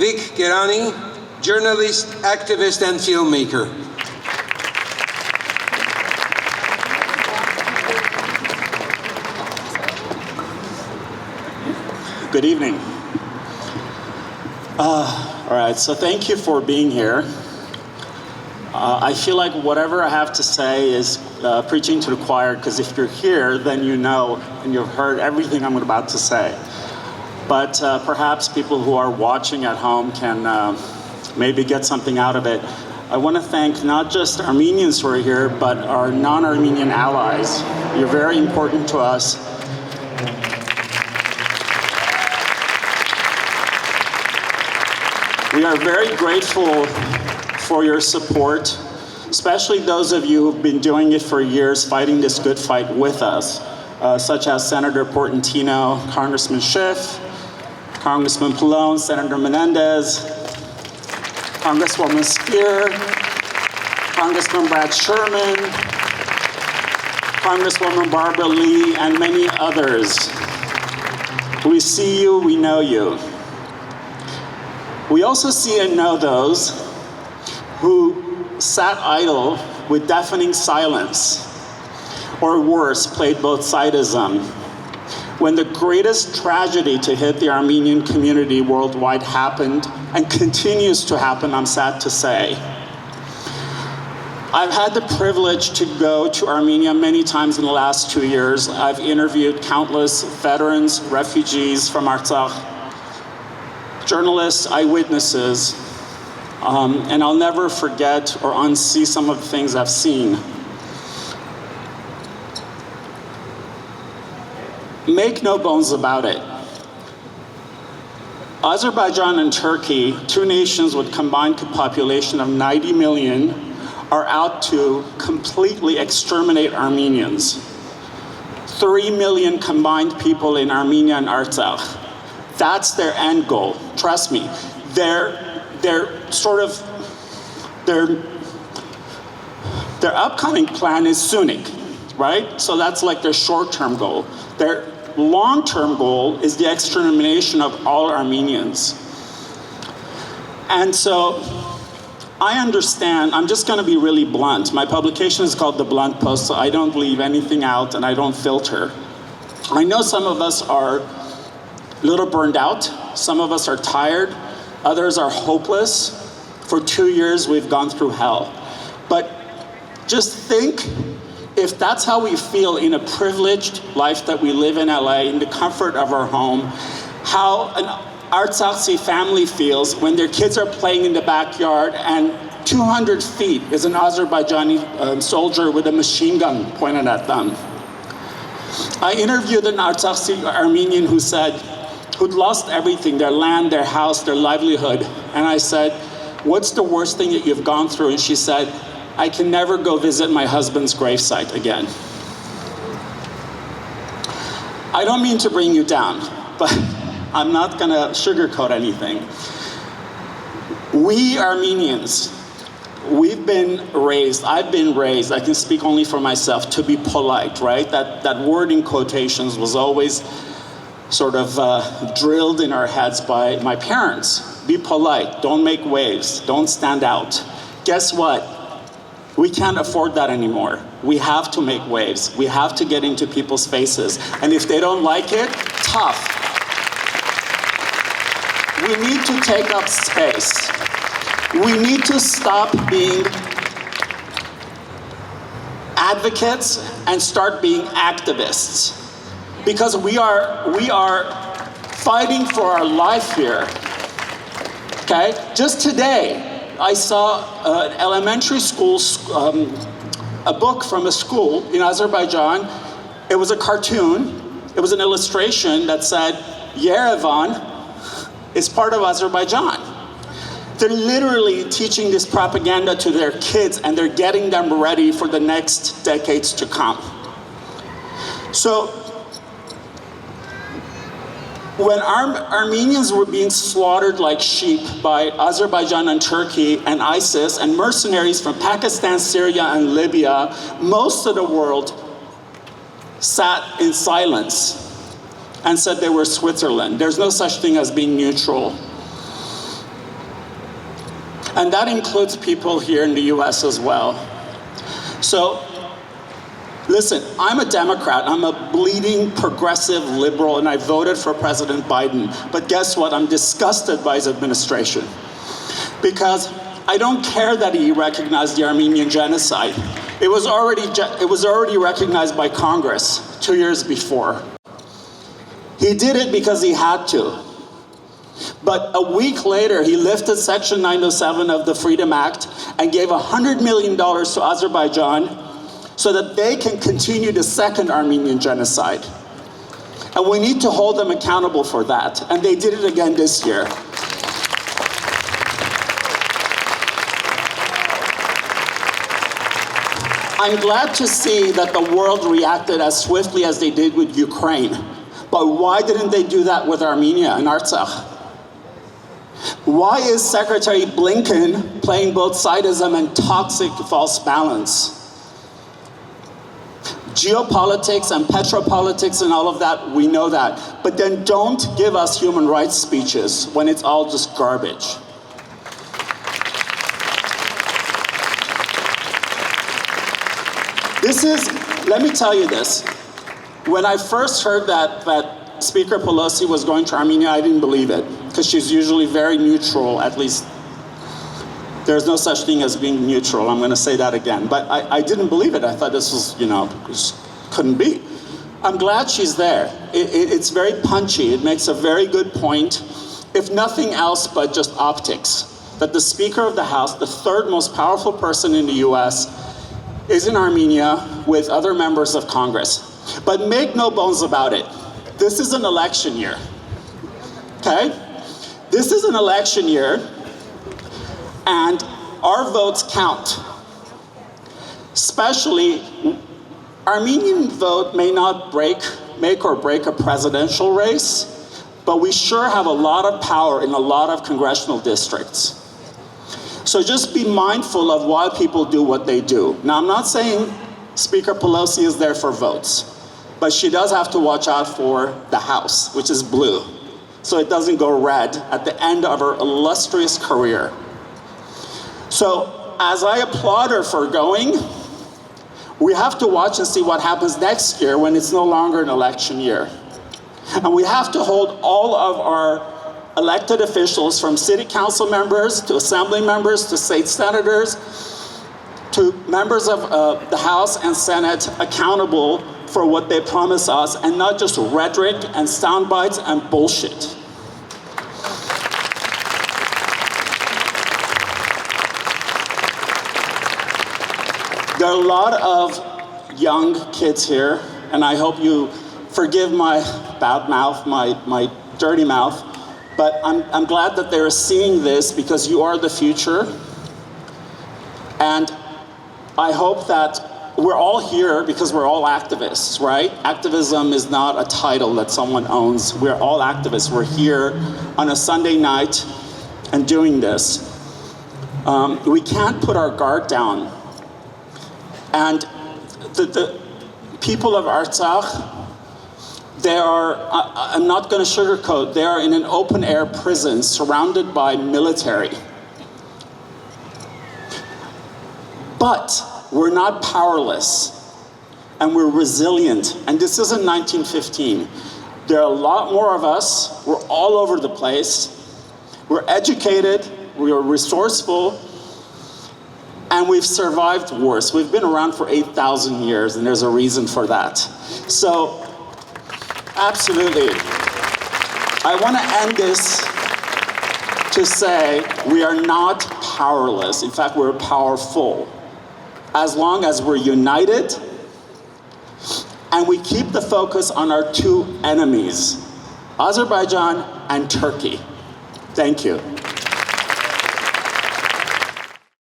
Vic Gerami, journalist, activist, and filmmaker. Good evening. All right, so thank you for being here. I feel like whatever I have to say is preaching to the choir, because if you're here, then you know and you've heard everything I'm about to say. But perhaps people who are watching at home can maybe get something out of it. I want to thank not just Armenians who are here, but our non-Armenian allies. You're very important to us. We are very grateful for your support, especially those of you who've been doing it for years, fighting this good fight with us, such as Senator Portantino, Congressman Schiff, Congressman Pallone, Senator Menendez, Congresswoman Spear, Congressman Brad Sherman, Congresswoman Barbara Lee, and many others. We see you, we know you. We also see and know those who sat idle with deafening silence, or worse, played both sidism, when the greatest tragedy to hit the Armenian community worldwide happened, and continues to happen, I'm sad to say. I've had the privilege to go to Armenia many times in the last 2 years. I've interviewed countless veterans, refugees from Artsakh, journalists, eyewitnesses, and I'll never forget or unsee some of the things I've seen. Make no bones about it. Azerbaijan and Turkey, two nations with combined population of 90 million, are out to completely exterminate Armenians. 3 million combined people in Armenia and Artsakh. That's their end goal. Trust me. Their upcoming plan is Sunnik, right? So that's like their short-term goal. Their long-term goal is the extermination of all Armenians. And so I understand, I'm just gonna be really blunt. My publication is called The Blunt Post, so I don't leave anything out and I don't filter. I know some of us are a little burned out. Some of us are tired. Others are hopeless. For 2 years, we've gone through hell. But just think, if that's how we feel in a privileged life that we live in LA, in the comfort of our home, how an Artsakhi family feels when their kids are playing in the backyard and 200 feet is an Azerbaijani soldier with a machine gun pointed at them. I interviewed an Artsakhi Armenian who'd lost everything, their land, their house, their livelihood. And I said, what's the worst thing that you've gone through? And she said, I can never go visit my husband's gravesite again. I don't mean to bring you down, but I'm not gonna sugarcoat anything. We Armenians, we've been raised, I've been raised, I can speak only for myself, to be polite, right? That word in quotations was always sort of drilled in our heads by my parents. Be polite, don't make waves, don't stand out. Guess what? We can't afford that anymore. We have to make waves. We have to get into people's faces. And if they don't like it, tough. We need to take up space. We need to stop being advocates and start being activists. Because we are fighting for our life here. Okay? Just today, I saw an elementary school, a book from a school in Azerbaijan. It was a cartoon. It was an illustration that said, Yerevan is part of Azerbaijan. They're literally teaching this propaganda to their kids, and they're getting them ready for the next decades to come. So, when Armenians were being slaughtered like sheep by Azerbaijan and Turkey and ISIS and mercenaries from Pakistan, Syria, and Libya, most of the world sat in silence and said they were Switzerland. There's no such thing as being neutral. And that includes people here in the US as well. So, listen, I'm a Democrat. I'm a bleeding progressive liberal, and I voted for President Biden. But guess what? I'm disgusted by his administration. Because I don't care that he recognized the Armenian genocide. It was already recognized by Congress 2 years before. He did it because he had to. But a week later, he lifted Section 907 of the Freedom Act and gave $100 million to Azerbaijan so that they can continue the second Armenian genocide. And we need to hold them accountable for that. And they did it again this year. I'm glad to see that the world reacted as swiftly as they did with Ukraine. But why didn't they do that with Armenia and Artsakh? Why is Secretary Blinken playing both sidism and toxic false balance? Geopolitics and petropolitics and all of that, we know that. But then don't give us human rights speeches when it's all just garbage. Let me tell you this. When I first heard that Speaker Pelosi was going to Armenia, I didn't believe it, because she's usually very neutral, at least. There's no such thing as being neutral, I'm gonna say that again. But I didn't believe it. I thought this was, this couldn't be. I'm glad she's there. It's very punchy. It makes a very good point, if nothing else but just optics, that the Speaker of the House, the third most powerful person in the US, is in Armenia with other members of Congress. But make no bones about it. This is an election year, okay? This is an election year, and our votes count. Especially, Armenian vote may not make or break a presidential race, but we sure have a lot of power in a lot of congressional districts. So just be mindful of why people do what they do. Now, I'm not saying Speaker Pelosi is there for votes, but she does have to watch out for the House, which is blue, so it doesn't go red at the end of her illustrious career. So as I applaud her for going, we have to watch and see what happens next year when it's no longer an election year. And we have to hold all of our elected officials, from city council members to assembly members to state senators to members of the House and Senate, accountable for what they promise us, and not just rhetoric and sound bites and bullshit. There are a lot of young kids here, and I hope you forgive my bad mouth, my dirty mouth, but I'm glad that they're seeing this, because you are the future. And I hope that we're all here because we're all activists, right? Activism is not a title that someone owns. We're all activists. We're here on a Sunday night and doing this. We can't put our guard down. And the people of Artsakh, they are, I'm not going to sugarcoat, they are in an open air prison surrounded by military. But we're not powerless, and we're resilient. And this isn't 1915. There are a lot more of us. We're all over the place. We're educated, we are resourceful, and we've survived wars. We've been around for 8,000 years, and there's a reason for that. So, absolutely. I want to end this to say we are not powerless. In fact, we're powerful, as long as we're united and we keep the focus on our two enemies, Azerbaijan and Turkey. Thank you.